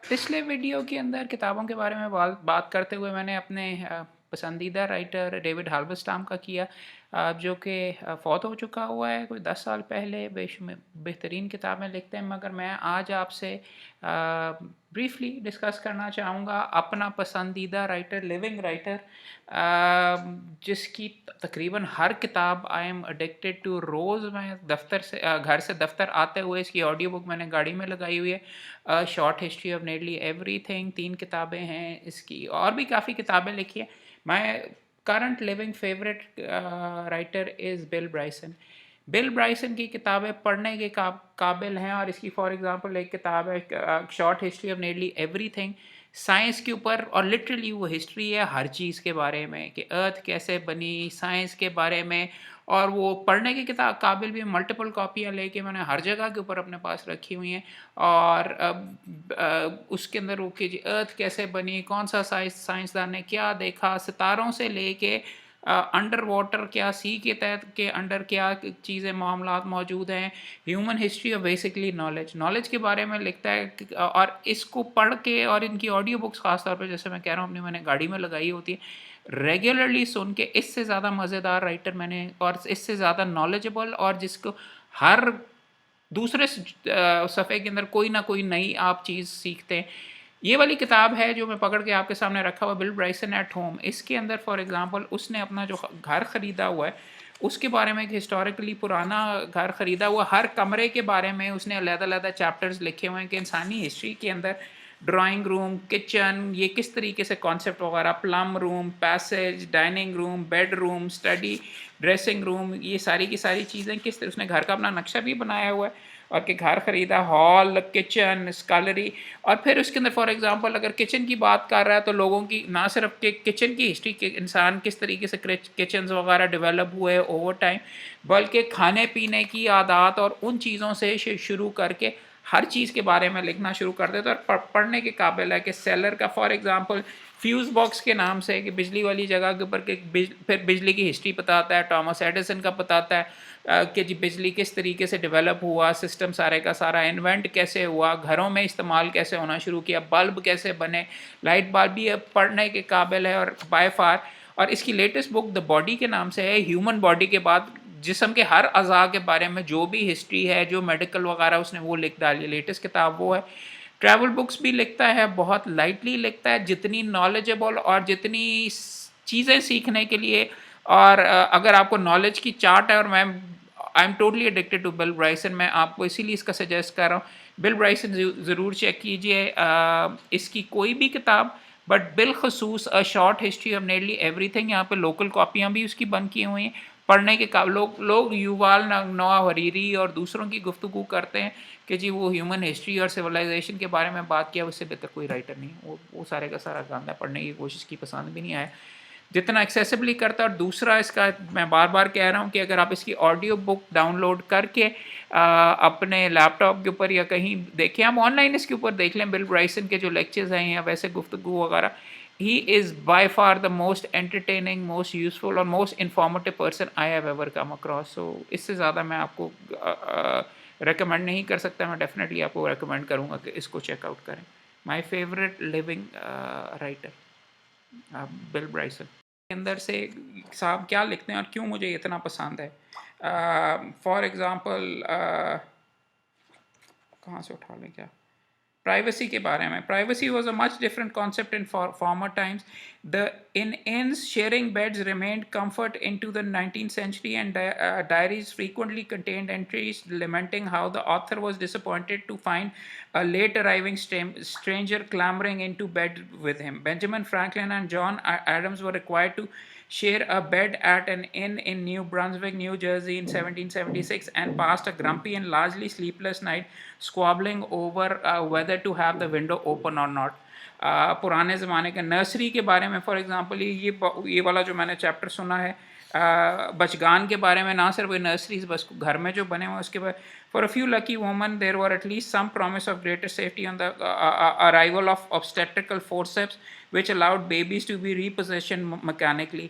पिछले वीडियो के अंदर किताबों के बारे में बात करते हुए मैंने अपने पसंदीदा राइटर डेविड हाल्बरस्टाम का किया, जो कि फ़ौत हो चुका हुआ है कोई 10 साल पहले। बेहतरीन किताबें लिखते हैं, मगर मैं आज आपसे ब्रीफली डिस्कस करना चाहूँगा अपना पसंदीदा राइटर, लिविंग राइटर, जिसकी तकरीबन हर किताब आई एम एडिक्टेड टू। रोज़ मैं घर से दफ्तर आते हुए इसकी ऑडियो बुक मैंने गाड़ी में लगाई हुई है। Short history of nearly everything, 3 किताबें हैं इसकी, और भी काफ़ी किताबें लिखी हैं। My current living favourite writer is Bill Bryson. Bill Bryson की किताबें पढ़ने के काबिल हैं, और इसकी फॉर एग्जांपल एक किताब है short history of nearly everything. Science के ऊपर, और लिटरली वो हिस्ट्री है हर चीज़ के बारे में कि अर्थ कैसे बनी, साइंस के बारे में। और वो पढ़ने की किताब काबिल भी, मल्टीपल कॉपियाँ लेके मैंने हर जगह के ऊपर अपने पास रखी हुई हैं। और उसके अंदर वो कि अर्थ कैसे बनी, कौन सा साइंसदान ने क्या देखा, सितारों से लेके अंडर वाटर क्या, सी के तहत के अंडर क्या चीज़ें मामलात मौजूद हैं। ह्यूमन हिस्ट्री और बेसिकली नॉलेज के बारे में लिखता है। और इसको पढ़ के, और इनकी ऑडियो बुक्स ख़ास तौर पे जैसे मैं कह रहा हूँ अपनी मैंने गाड़ी में लगाई होती है, रेगुलरली सुन के इससे ज़्यादा मज़ेदार राइटर मैंने, और इससे ज़्यादा नॉलेजेबल, और जिसको हर दूसरे सफ़े के अंदर कोई ना कोई नई आप चीज़ सीखते हैं। ये वाली किताब है जो मैं पकड़ के आपके सामने रखा हुआ, बिल ब्राइसन एट होम। इसके अंदर फॉर एग्जांपल उसने अपना जो घर ख़रीदा हुआ है उसके बारे में, एक हिस्टोरिकली पुराना घर ख़रीदा हुआ, हर कमरे के बारे में उसने अलग-अलग चैप्टर्स लिखे हुए हैं कि इंसानी हिस्ट्री के अंदर ड्राइंग रूम, किचन, ये किस तरीके से कॉन्सेप्ट वगैरह, plum room, passage, dining room, bed room, study, dressing room, ये सारी की सारी चीज़ें किस तरह, उसने घर का अपना नक्शा भी बनाया हुआ है, और कि घर ख़रीदा, हॉल, किचन, स्कलरी। और फिर उसके अंदर फॉर एग्जांपल अगर किचन की बात कर रहा है तो लोगों की ना सिर्फ कि किचन की हिस्ट्री के इंसान किस तरीके से किचन वगैरह डेवलप हुए ओवर टाइम, बल्कि खाने पीने की आदत और उन चीज़ों से शुरू करके हर चीज़ के बारे में लिखना शुरू कर देते। और पढ़ने के काबिल है कि सेलर का फॉर एग्जांपल फ्यूज़ बॉक्स के नाम से, कि बिजली वाली जगह के ऊपर फिर बिजली की हिस्ट्री बताता है, थॉमस एडिसन का बताता है कि जी बिजली किस तरीके से डेवलप हुआ, सिस्टम सारे का सारा इन्वेंट कैसे हुआ, घरों में इस्तेमाल कैसे होना शुरू किया, बल्ब कैसे बने, लाइट बल्ब भी अब पढ़ने के काबिल है। और बाय फार, और इसकी लेटेस्ट बुक द बॉडी के नाम से है। ह्यूमन बॉडी के बाद जिस्म के हर अज़ा के बारे में जो भी हिस्ट्री है, जो मेडिकल वगैरह, उसने वो लिख डाली। लेटेस्ट किताब वो है। ट्रैवल बुक्स भी लिखता है, बहुत लाइटली लिखता है, जितनी नॉलेजेबल और जितनी चीज़ें सीखने के लिए। और अगर आपको नॉलेज की चार्ट है, और मैं I am totally addicted to Bill Bryson, मैं आपको इसीलिए इसका सजेस्ट कर रहा हूँ। बिल ब्राइसन ज़रूर चेक कीजिए इसकी कोई भी किताब, बट बिलखसूस a short history of nearly everything. यहाँ पे लोकल कॉपियाँ भी उसकी बन की हुई हैं, पढ़ने के लोग युवाल नोआ हरीरी और दूसरों की गुफ्तगू करते हैं कि जी वो ह्यूमन हिस्ट्री और सिविलाइजेशन के बारे में बात किया, उससे बेहतर कोई राइटर नहीं। वो सारे का सारा गांदा पढ़ने की कोशिश की, पसंद भी नहीं आया जितना एक्सेसिबली करता है। और दूसरा इसका मैं बार बार कह रहा हूँ कि अगर आप इसकी ऑडियो बुक डाउनलोड करके अपने लैपटॉप के ऊपर या कहीं देखें, आप ऑनलाइन इसके ऊपर देख लें बिल ब्राइसन के जो लेक्चर्स हैं या वैसे गुफ्तगू वगैरह, he is by far the most entertaining, most useful और most informative person I have ever come across. So इससे ज़्यादा मैं आपको recommend नहीं कर सकता। मैं definitely आपको recommend करूँगा कि इसको check out करें। My favorite living writer, Bill Bryson. के अंदर से साहब क्या लिखते हैं और क्यों मुझे इतना पसंद है। फॉर एग्ज़ाम्पल कहाँ से उठा लें, क्या privacy के बारे में। Privacy was a much different concept in former times. The inns sharing beds remained comfort into the 19th century, and diaries frequently contained entries lamenting how the author was disappointed to find a late arriving stranger clambering into bed with him. Benjamin Franklin and John Adams were required to share a bed at an inn in New Brunswick, New Jersey in 1776, and passed a grumpy and largely sleepless night squabbling over whether to have the window open or not. पुराने ज़माने के nursery के बारे में for example ये वाला जो मैंने चैप्टर सुना है बचगान के बारे में, ना सिर्फ नर्सरीज बस घर में जो बने हुए उसके बाद, for a few lucky woman there were at least some promise of greater safety on the arrival of obstetrical forceps which allowed babies to be repositioned mechanically.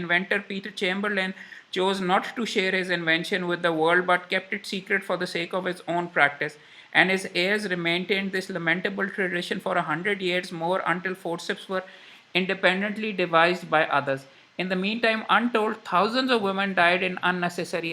inventor Peter Chamberlain chose not to share his invention with the world but kept it secret for the sake of his own practice, and his heirs maintained this lamentable tradition for 100 years more until forceps were independently devised by others. In the meantime, untold thousands of women died in unnecessary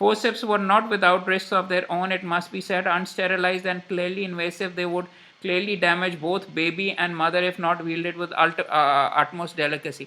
Forceps were not without risks of their own, it must be said. Unsterilized and clearly invasive, they would clearly damage both baby and mother if not wielded with utmost delicacy.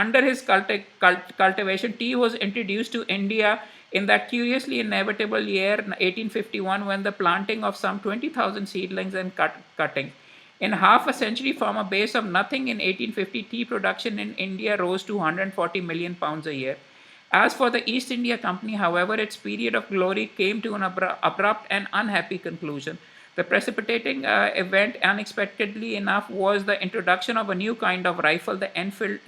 under his cultivation, tea was introduced to India in that curiously inevitable year 1851 when the planting of some 20,000 seedlings and cuttings. In half a century, from a base of nothing in 1850, tea production in India rose to 140 million pounds a year. As for the East India Company, however, its period of glory came to an abrupt and unhappy conclusion. The precipitating event, unexpectedly enough, was the introduction of a new kind of rifle, the Enfield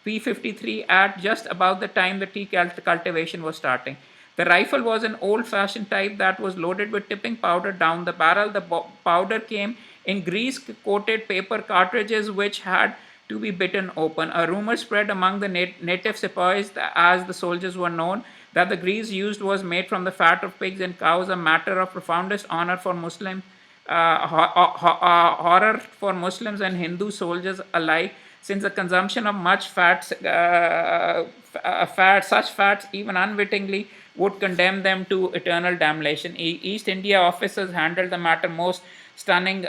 P53, at just about the time the tea cultivation was starting. The rifle was an old-fashioned type that was loaded with tipping powder down the barrel. The powder came in grease-coated paper cartridges which had to be bitten open. A rumor spread among the native sepoys, as the soldiers were known, that the grease used was made from the fat of pigs and cows, a matter of profoundest honor for Muslims, horror for Muslims and Hindu soldiers alike, since the consumption of such fats, even unwittingly, would condemn them to eternal damnation. East India officers handled the matter most stunning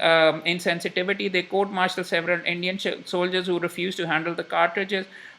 insensitivity. They court-martialed several Indian soldiers who refused to handle the cartridges.